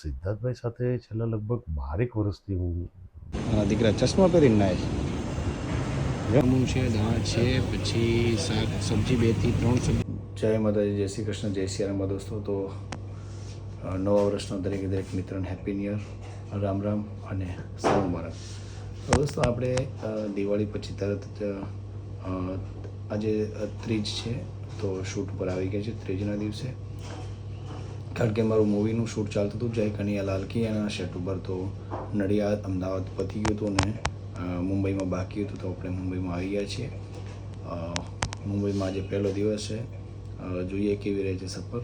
સિદ્ધાર્થભાઈ સાથે છેલ્લા લગભગ 12 વર્ષથી હું દીકરા ચશ્મા પહેરીને નાય છે. જમવું છે, દાળ છે, પછી શાક સબ્જી 2 થી 3 સબ્જી. જય માતાજી, જય શ્રી કૃષ્ણ, જય શ્રી રામ દોસ્તો. તો નવા વર્ષનો દરેક મિત્રોને happy new year, Ram Ram અને સાલ મુબારક. તો દોસ્તો આપણે દિવાળી પછી તરત જ આજે ત્રીજ છે, તો શૂટ ઉપર આવી ગયા છે ત્રીજના દિવસે. કારણ કે મારું મૂવીનું શૂટ ચાલતું હતું જય કનૈયા લાલ કી એના સેટ ઉપર. તો નડિયાદ અમદાવાદ પતી ગયું હતું અને મુંબઈમાં બાકી હતું, તો આપણે મુંબઈમાં આવી ગયા છીએ. મુંબઈમાં આજે પહેલો દિવસ છે, જોઈએ કેવી રહે છે સફર.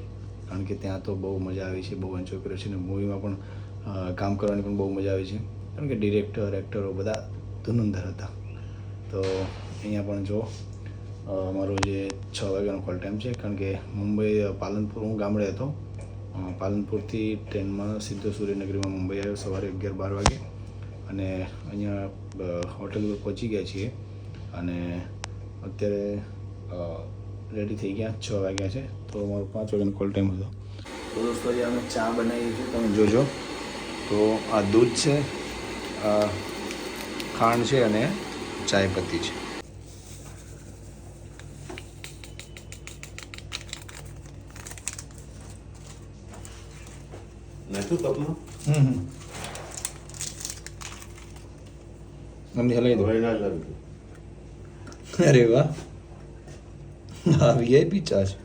કારણ કે ત્યાં તો બહુ મજા આવી છે, બહુ એન્જોય કર્યો છે અને મૂવીમાં પણ કામ કરવાની પણ બહુ મજા આવી છે. કારણ કે ડિરેક્ટર એક્ટરો બધા ધુરંધર હતા. તો અહીંયા પણ જો અમારો જે 6 વાગ્યાનો કોલ ટાઈમ છે, કારણ કે મુંબઈ પાલનપુર, હું ગામડે હતો, પાલનપુરથી ટ્રેનમાં સીધો સૂર્યનગરીમાં મુંબઈ આવ્યો સવારે 11-12 વાગે અને અહીંયા હોટલ પર પહોંચી ગયા છીએ અને અત્યારે રેડી થઈ ગયા. 6 વાગ્યા છે, તો અમારો 5 વાગ્યાનો કોલ ટાઈમ હતો. તો દોસ્તો આજે અમે ચા બનાવી છે, તમે જોજો. તો આ દૂધ છે, ખાંડ છે અને ચાય પત્તી છે. નાખ્યું કપમાં મમ્મી હલાવી દો. ના લાગ્યું. અરે વાહ, હા વીઆઈપી ચા છે.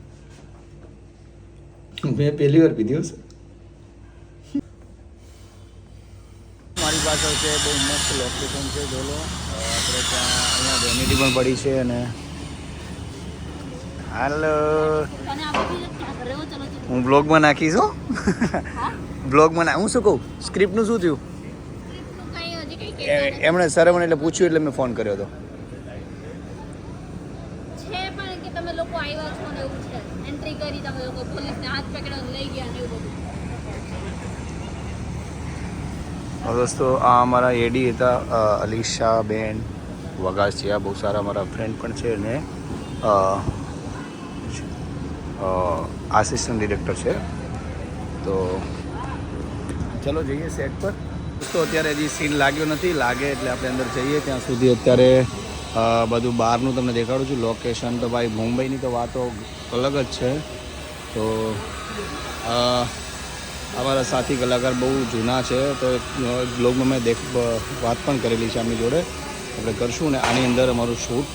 મેં પહેલી વાર પીધી હશે. મારી પાસે છે બહુ મસ્ત લોકેશન છે, જોલો. આપણે ત્યાં અહીંયા વેનિટી પણ પડી છે અને હાલો હું બ્લોગમાં નાખીશ. હો બ્લોગમાં હું શું કહું, સ્ક્રિપ્ટનું શું થયું? એમણે સરે મને એટલે પૂછ્યું એટલે મેં ફોન કર્યો હતો. છે પણ કે તમે લોકો આવ્યા છો ને એવું છે, એન્ટ્રી કરી તમે લોકો, પોલીસને હાથ પકડીને લઈ ગયા ને એવું બધું. દોસ્તો આ અમારા એડી હતા, અલીશા બેન વગાસિયા, બહુ સારા મારા ફ્રેન્ડ પણ છે અને આસિસ્ટન્ટ ડિરેક્ટર છે. તો ચલો જઈએ સેટ પર. તો અત્યારે હજી સીન લાગ્યો નથી, લાગે એટલે આપણે અંદર જઈએ. ત્યાં સુધી અત્યારે બધું બહારનું તમને દેખાડું છું. લોકેશન તો ભાઈ મુંબઈની તો વાતો અલગ જ છે. તો અમારા સાથી કલાકાર બહુ જૂના છે, તો બ્લોગમાં મેં વાત પણ કરેલી છે આમની જોડે. આપણે કરશું ને આની અંદર અમારું શૂટ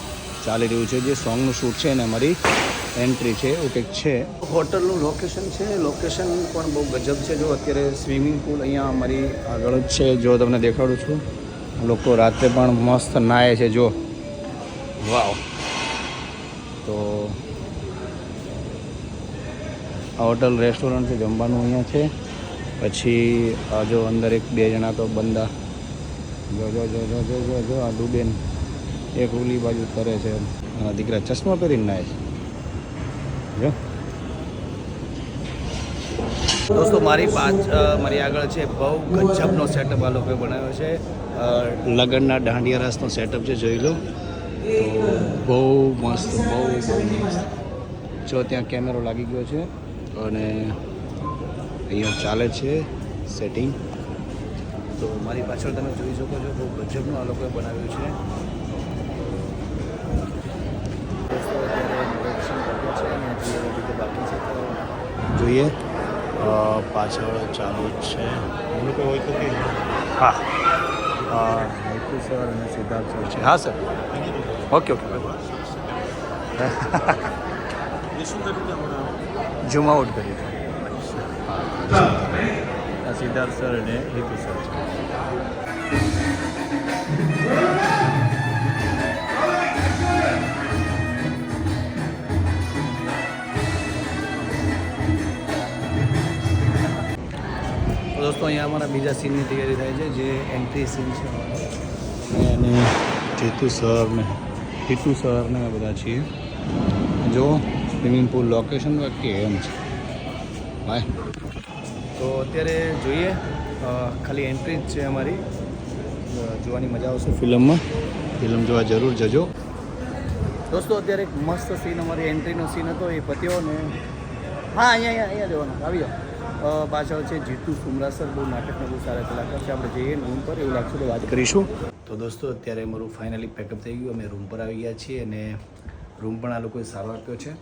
ચાલી રહ્યું છે, જે સોંગનું શૂટ છે ને અમારી એન્ટ્રી છે એવું કંઈક છે. હોટલનું લોકેશન છે, લોકેશન પણ બહુ ગજબ છે. જો અત્યારે સ્વિમિંગ પુલ અહીંયા અમારી આગળ જ છે, જો તમને દેખાડું છું. લોકો રાત્રે પણ મસ્ત નાહે છે, જો વાવ. તો આ હોટલ રેસ્ટોરન્ટ છે, જમવાનું અહીંયા છે. પછી આ જો અંદર 1-2 જણા તો બંદા જો જો જો જો જો જો જો આ ડૂબેન એક ઓલી બાજુ તરે છે. દીકરા ચશ્મા પહેરીને નાહે છે. દોસ્તો મારી આગળ છે બહુ ગજબનો સેટઅપ આ લોકોએ બનાવ્યો છે. લગ્નના દાંડિયા રાસનો સેટઅપ છે, જોઈ લો. તો બહુ મસ્ત, બહુ મસ્ત. જો ત્યાં કેમેરો લાગી ગયો છે અને અહીંયા ચાલે છે સેટિંગ. તો મારી પાછળ તમે જોઈ શકો છો, બહુ ગજબનું આ લોકોએ બનાવ્યું છે. જોઈએ પાછળ ચાલુ જ છે. હા હેતુ સર અને સિદ્ધાર્થ સર છે. હા sir, okay okay. Zoom out કરી હા, સિદ્ધાર્થ સર અને હેતુ સર છે. દોસ્તો અહીંયા અમારા બીજા સીનની તૈયારી થાય છે, જે એન્ટ્રી સીન છે. અને હેતુ સર ને અમે બધા છીએ. જો સ્વિમિંગ પુલ લોકેશન કે એમ છે ભાઈ. તો અત્યારે જોઈએ, ખાલી એન્ટ્રી જ છે અમારી. જોવાની મજા આવશે ફિલ્મમાં. ફિલ્મ જોવા જરૂર જજો દોસ્તો. અત્યારે એક મસ્ત સીન, અમારી એન્ટ્રીનો સીન હતો, એ પત્યો ને. હા અહીંયા જોવાનો, આવી જાઓ. પાછળ છે જીતુ સુમરાસર, બહુ નાટકના બહુ સારા કલાકાર છે. આપણે જઈએ રૂમ પર, એવું લાગશે તો વાત કરીશું. તો દોસ્તો અત્યારે મારું ફાઇનલી પેકઅપ થઈ ગયું, અમે રૂમ પર આવી ગયા છીએ અને રૂમ પણ આ લોકોએ સારો આપ્યો છે.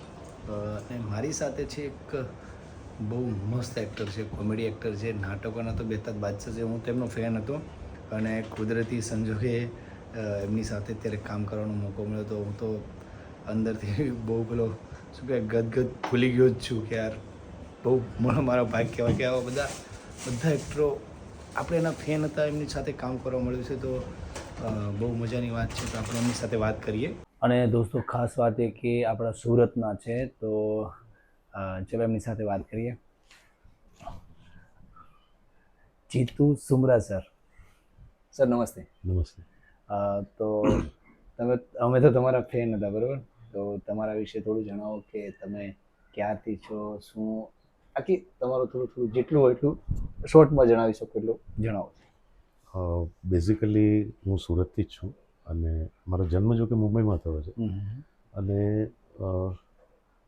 અને મારી સાથે છે એક બહુ મસ્ત એક્ટર છે, કોમેડી એક્ટર છે, નાટકોના તો બેતાજ બાદશાહ છે. હું તેમનો ફેન હતો અને કુદરતી સંજોગે એમની સાથે અત્યારે કામ કરવાનો મોકો મળ્યો તો હું તો અંદરથી બહુ પેલો શું કહેવાય ગદગદ ભૂલી ગયો જ છું કે યાર બહુ મારા ભાગ કહેવાય કે આવા બધા એક્ટરો આપણે એના ફેન હતા, એમની સાથે કામ કરવા મળ્યું છે તો બહુ મજાની વાત છે. તો આપણે એમની સાથે વાત કરીએ. અને દોસ્તો ખાસ વાત એ કે આપણા સુરતના છે તો ચલો એમની સાથે વાત કરીએ. જીતુ સુમરા સર. સર નમસ્તે. નમસ્તે. તો અમે તો તમારા ફેન હતા, બરાબર? તો તમારા વિશે થોડું જણાવો કે તમે ક્યારથી છો, શું આખી તમારું થોડું જેટલું હોય એટલું શોર્ટમાં જણાવી શકો એટલું જણાવો. બેઝિકલી હું સુરતથી જ છું અને મારો જન્મ જો કે મુંબઈમાં થયો છે અને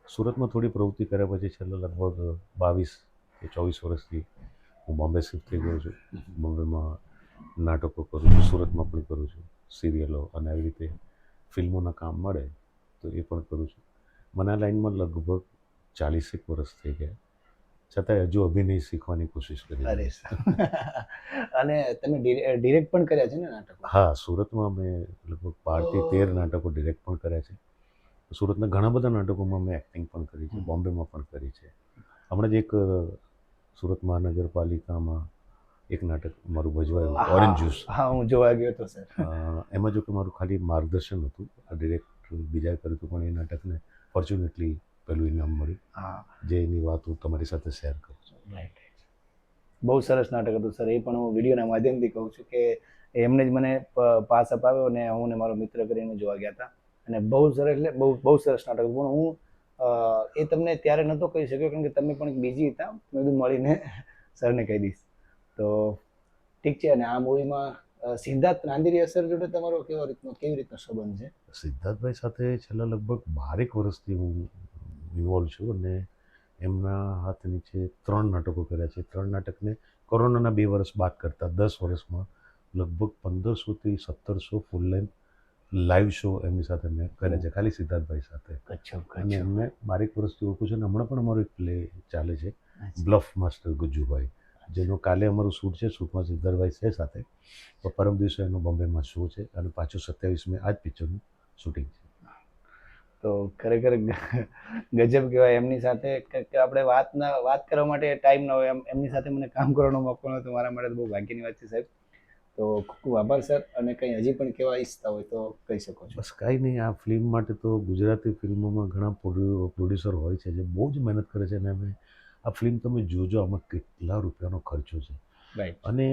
સુરતમાં થોડી પ્રવૃત્તિ કર્યા પછી છેલ્લા લગભગ 22 કે 24 વર્ષથી હું બોમ્બે શિફ્ટ થઈ ગયો છું. બોમ્બેમાં નાટકો કરું છું, સુરતમાં પણ કરું છું, સિરિયલો અને આવી રીતે ફિલ્મોના કામ મળે તો એ પણ કરું છું. મને આ લાઈનમાં લગભગ 40 વર્ષ થઈ ગયા, છતાંય હજુ અભિનય શીખવાની કોશિશ કરી. અરે અને તમે ડિરેક્ટ પણ કર્યા છે ને નાટકો? હા, સુરતમાં મેં લગભગ 12 થી 13 નાટકો ડિરેક્ટ પણ કર્યા છે. સુરતના ઘણા બધા નાટકોમાં મેં એક્ટિંગ પણ કરી છે, બોમ્બેમાં પણ કરી છે. હમણાં જ એક સુરત મહાનગરપાલિકામાં એક નાટક મારું ભજવાયું, ઓરેન્જ જ્યુસ. હા, હું જોવા ગયો હતો સર. એમાં જો કે મારું ખાલી માર્ગદર્શન હતું, આ ડિરેક્ટ બીજા કર્યું હતું, પણ એ નાટકને ફોર્ચ્યુનેટલી પહેલું ઇનામ મળ્યું. હા, જે એની વાત હું તમારી સાથે શેર કરું છું. રાઈટ. બહુ સરસ નાટક હતું સર. એ પણ હું વિડીયોના માધ્યમથી કહું છું કે એમને જ મને પાસ અપાવ્યો અને હું ને મારો મિત્ર કરીને જોવા ગયા હતા અને બહુ સરસ, એટલે બહુ સરસ નાટક હતું. પણ હું એ તમને ત્યારે નહોતો કહી શક્યો કારણ કે તમે પણ બિઝી હતા. મેં બધું મળીને સરને કહી દઈશ. તો ઠીક છે. અને આ મૂવીમાં સિદ્ધાર્થ રાંદેરિયા સર જોડે તમારો કેવી રીતનો સંબંધ છે? સિદ્ધાર્થભાઈ સાથે છેલ્લા લગભગ 12 વર્ષથી હું ઇન્વોલ્વ છું અને એમના હાથ નીચે 3 નાટકો કર્યા છે. 3 નાટકને કોરોનાના 2 વર્ષ બાદ કરતાં 10 વર્ષમાં લગભગ 1500 થી 1700 ફૂલ લેન્થ લાઈવ શો એમની સાથે મેં કર્યા છે, ખાલી સિદ્ધાર્થભાઈ સાથે. અને એમને 12 વર્ષથી ઓળખું છું અને હમણાં પણ અમારો એક પ્લે ચાલે છે, બ્લફ માસ્ટર ગુજ્જુભાઈ, જેનો કાલે અમારું શૂટ છે. શૂટમાં સિદ્ધાર્થભાઈ છે સાથે, તો પરમ દિવસે એનો બોમ્બેમાં શો છે અને પાછું 27મે આ જ પિક્ચરનું શૂટિંગ છે. તો ખરેખર ગજબ કહેવાય એમની સાથે કે આપણે વાત કરવા માટે ટાઈમ ના હોય. એમની સાથે મને કામ કરવાનો મોકો મળ્યો તો મારા માટે બહુ ભાગ્યની વાત છે સાહેબ. તો ખૂબ ખૂબ આભાર સર. અને કંઈ હજી પણ કહેવા ઈચ્છતા હોય તો કહી શકો છો. બસ કાંઈ નહીં, આ ફિલ્મ માટે તો ગુજરાતી ફિલ્મોમાં ઘણા પ્રોડ્યુસર હોય છે જે બહુ જ મહેનત કરે છે અને અમે આ ફિલ્મ તમે જોજો, આમાં કેટલા રૂપિયાનો ખર્ચો છે. રાઈટ. અને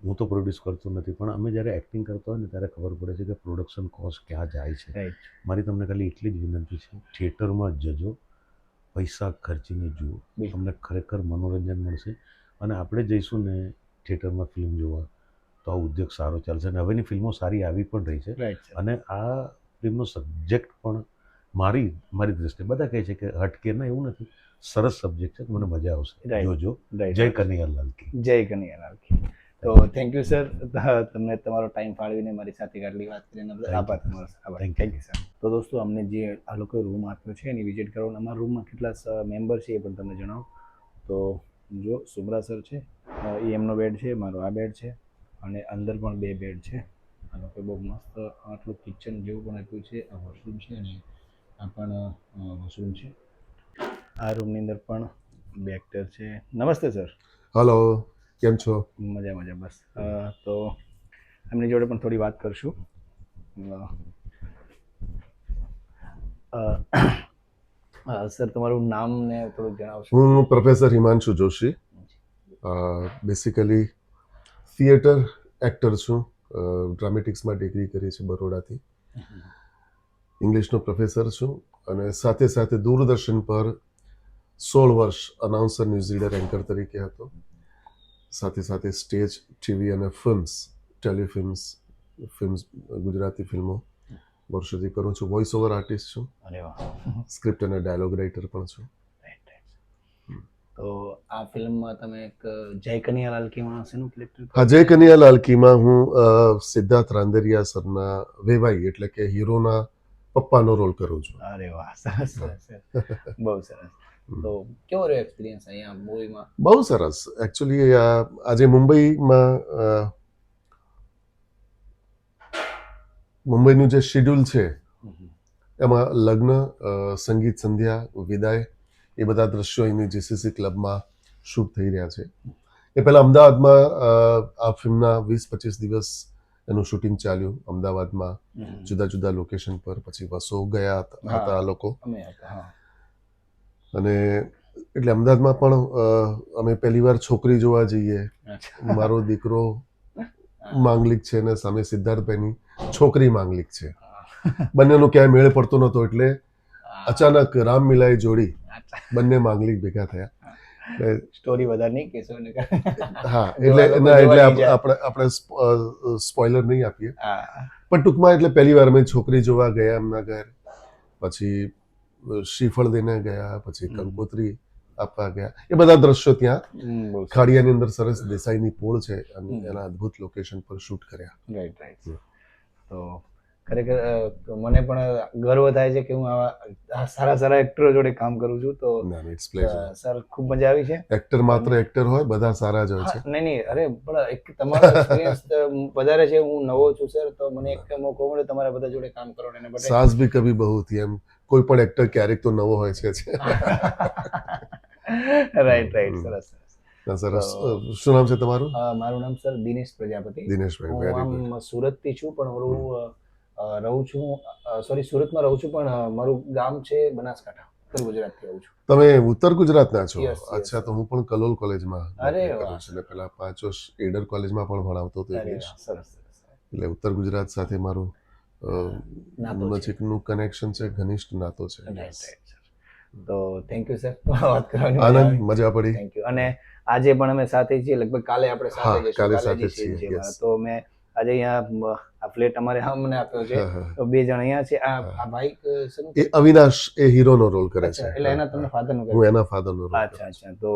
હું તો પ્રોડ્યુસ કરતો નથી, પણ અમે જ્યારે એક્ટિંગ કરતા હોય ને ત્યારે ખબર પડે છે કે પ્રોડક્શન કોસ્ટ ક્યાં જાય છે. રાઈટ. મારી તમને ખાલી એટલી જ વિનંતી છે, થિયેટરમાં જજો, પૈસા ખર્ચીને જુઓ, તમને ખરેખર મનોરંજન મળશે. અને આપણે જઈશું ને થિયેટરમાં ફિલ્મ જોવા તો આ ઉદ્યોગ સારો ચાલશે. અને હવેની ફિલ્મો સારી આવી પણ રહી છે. રાઈટ. અને આ ફિલ્મનો સબ્જેક્ટ પણ મારી દ્રષ્ટિએ બધા કહે છે કે હટકે ના, એવું નથી, સરસ સબ્જેક્ટ છે, મને મજા આવશે. જોજો. જય કનૈયાલાલ કી. જય કનૈયાલાલ કી. તો થેન્ક યુ સર, તમને તમારો ટાઈમ ફાળવીને મારી સાથે આટલી વાત કરીને આભાર તમારો. Thank you sir. તો દોસ્તો અમને જે આ લોકોએ રૂમ આપ્યો છે એની વિઝિટ કરવાનો, અમારા રૂમમાં કેટલા મેમ્બર છે એ પણ તમને જણાવો. તો જો સુમરા સર છે, એ એમનો બેડ છે, મારો આ બેડ છે અને અંદર પણ 2 બેડ છે. આ લોકોએ બહુ મસ્ત આટલું કિચન જેવું પણ આપ્યું છે. આ વોશરૂમ છે અને આ પણ વોશરૂમ છે. આ રૂમની અંદર પણ 2 એક્ટર છે. નમસ્તે સર. હલો, કેમ છો? મજા બસ. તો એમની જોડે પણ થોડી વાત કરશું. સર તમારું નામ ને થોડું જણાવશો? હું professor Himanshu Joshi, basically theatre actor છું. ડ્રામેટિક્સમાં ડિગ્રી કરી છે બરોડાથી. ઇંગ્લિશનો પ્રોફેસર છું અને સાથે સાથે દૂરદર્શન પર 16 વર્ષ અનાઉન્સર, ન્યૂઝ રીડર, એન્કર તરીકે હતો. સાથે સાથે સ્ટેજ, ટીવી અને ટેલિફિલ્મ્સ, ગુજરાતી ફિલ્મો વર્ષોથી કરું છું. વોઇસ ઓવર આર્ટિસ્ટ છું. અરે વાહ. સ્ક્રિપ્ટ અને ડાયલોગ રાઇટર પણ છું. તો આ ફિલ્મમાં તમે એક જય કનૈયાલાલ કીમાં શેનું કેરેક્ટર હા, જય કનૈયાલાલ કીમાં હું સિદ્ધાર્થ રાંદેરિયા સરના વેવાઈ એટલે કે હીરોના પપ્પાનો રોલ કરું છું. અરે વાહ, સરસ સરસ બહુ સરસ. તો કેવો રહ્યો એક્સપિરિયન્સ અહીંયા મૂવીમાં? બહુ સરસ. એકચ્યુઅલી આજે મુંબઈનું જે શેડ્યુલ છે એમાં લગ્ન, સંગીત સંધ્યા, વિદાય એ બધા દ્રશ્યો એની જીસીસી ક્લબમાં શૂટ થઈ રહ્યા છે. એ પહેલાં અમદાવાદમાં આ ફિલ્મના 20-25 દિવસ એનું શૂટિંગ ચાલ્યું અમદાવાદમાં જુદા જુદા લોકેશન પર. પછી વસો ગયા હતા આ લોકો. અને એટલે અમદાવાદમાં પણ અમે પહેલી વાર છોકરી જોવા જઈએ. મારો દીકરો માંગલિક છે ને સામે સિદ્ધાર્થભાઈની છોકરી માંગલિક છે. બંનેનો ક્યાંય મેળ પડતો નહોતો એટલે અચાનક રામમીલાએ જોડી બંને માંગલિક ભેગા થયા. સ્ટોરી વધારે નહીં કહેશો ને? હા, એટલે આપણે સ્પોઇલર નહીં આપીએ, પણ ટૂંકમાં એટલે પહેલી વાર અમે છોકરી જોવા ગયા એમના ઘર. પછી શ્રીફળ દઈને ગયા, પછી કંકોત્રી આપવા ગયા. એ બધા દ્રશ્યો ત્યાં ખાડિયાની અંદર સરસ દેસાઈની પોળ છે અને એના અદ્ભુત લોકેશન પર શૂટ કર્યા. રાઈટ. તો ખરેખર મને પણ ગર્વ થાય છે કે હું આવા સારા એક્ટરો જોડે કામ કરું છું. તો ઇટ્સ પ્લેઝર સર, ખૂબ મજા આવી છે. એક્ટર માત્ર એક્ટર હોય, બધા સારા જ હોય છે. નહીં, અરે પણ એક તમારો એક્સપિરિયન્સ વધારે છે. હું નવો છું સર, તો મને એક મોકો મળ્યો તમારા બધા જોડે કામ કરવાનો. એને સાસ ભી કભી બહુ થી એમ કોઈ પણ એક્ટર ક્યારેક તો નવો હોય છે. રાઈટ, સરસ. સરસ. શું નામ છે તમારું? મારું નામ સર દિનેશ પ્રજાપતિ. દિનેશભાઈ, હું આમ સુરતથી છું, પણ હું રહું છું સુરતમાં રહું છું, પણ મારું ગામ છે બનાસકાંઠા, ઉત્તર ગુજરાતથી આવું છું. તમે ઉત્તર ગુજરાતના છો? Yes. અચ્છા, તો હું પણ કલોલ કોલેજમાં અરે કરું છું. પેલા 5 વર્ષ એડર કોલેજમાં પણ ભણાવતો હતો ઇંગ્લિશ. સરસ. એટલે ઉત્તર ગુજરાત સાથે મારું નાતો છે. નજીકનું કનેક્શન છે, ઘનિષ્ઠ નાતો છે. તો થેન્ક યુ સર, વાત કરવાની આનંદ, મજા પડી. Thank you. અને આજે પણ અમે સાથે છીએ, લગભગ કાલે આપણે સાથે જઈશું. કાલે કાલે સાથે જ છીએ. છીએ, yes. તો મેં આજે અહીંયા આ ફ્લેટ અમારે અમને આપ્યો છે. તો 2 જણ અહીંયા છે. આ ભાઈ શેનું? એ અવિનાશ એ હીરોનો રોલ કરે છે. એટલે એના તમે ફાધરનો હું એના ફાધરનો રોલ. અચ્છા. તો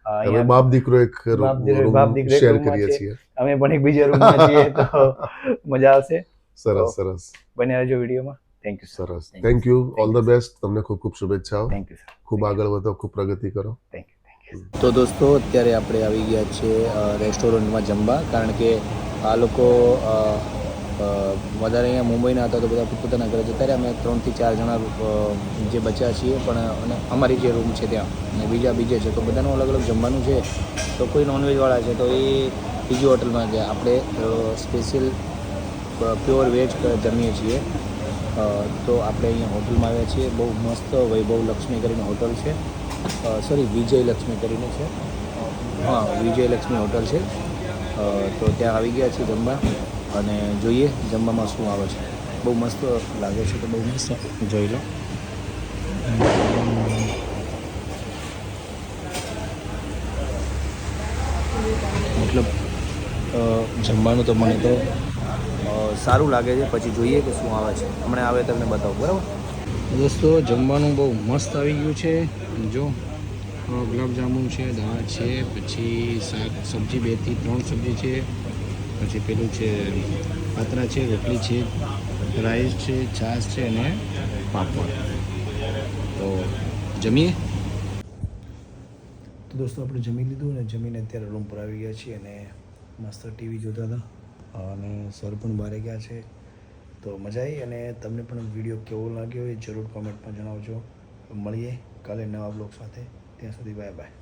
અમે બાપ દીકરો એક બાપ દીકરો શેર રૂમમાં કરીએ છે. છીએ. અમે પણ એક બીજા રૂમમાં છીએ. તો મજા આવશે. સરસ. બને રહેજો વિડીયોમાં. થેન્ક યુ સરસ. Thank you. All the best. તમને ખૂબ ખૂબ શુભેચ્છાઓ. Thank you sir. ખૂબ આગળ વધો, ખૂબ પ્રગતિ કરો. Thank you. તો દોસ્તો, અત્યારે આપણે આવી ગયા છે રેસ્ટોરન્ટમાં જમવા, કારણ કે આ લોકો વધારે અહીંયા મુંબઈના હતા તો બધા પોતપોતાના ઘરે જતા રહ્યા. અમે 3 થી 4 જણા જે બચ્યા છીએ, પણ અને અમારી જે રૂમ છે ત્યાં અને બીજે છે, તો બધાનું અલગ અલગ જમવાનું છે. તો કોઈ નોનવેજવાળા છે તો એ બીજી હોટલમાં ગયા. આપણે સ્પેશિયલ પ્યોર વેજ જમીએ છીએ. તો આપણે અહીંયા હોટલમાં આવ્યા છીએ. બહુ મસ્ત વૈભવ લક્ષ્મી કરીને હોટલ છે. સોરી, વિજય લક્ષ્મી કરીને છે. હા, વિજય લક્ષ્મી હોટલ છે. તો ત્યાં આવી ગયા છીએ જમવા, અને જોઈએ જમવામાં શું આવે છે. બહુ મસ્ત લાગે છે, તો બહુ મસ્ત જોઈ લો. મતલબ જમવાનું તો મને તો સારું લાગે છે. પછી જોઈએ કે શું આવે છે. હમણાં આવે તમને બતાવું, બરાબર દોસ્તો? જમવાનું બહુ મસ્ત આવી ગયું છે. જો ગુલાબજાંબુ છે, દાળ છે, પછી શાક સબ્જી 2 થી 3 સબ્જી છે, પછી પેલું છે પાત્રા છે, રોટલી છે, રાઈસ છે, છાશ છે અને પાપડ. તો જમીએ. તો દોસ્તો, આપણે જમી લીધું અને જમીને અત્યારે રૂમ પર આવી ગયા છીએ અને મસ્ત ટીવી જોતા હતા. અને સર પણ બહાર ગયા છે. તો મજા આવી. અને તમને પણ વિડીયો કેવો લાગ્યો એ જરૂર કોમેન્ટમાં જણાવજો. મળીએ કાલે નવા બ્લોગ સાથે. ત્યાં સુધી બાય બાય.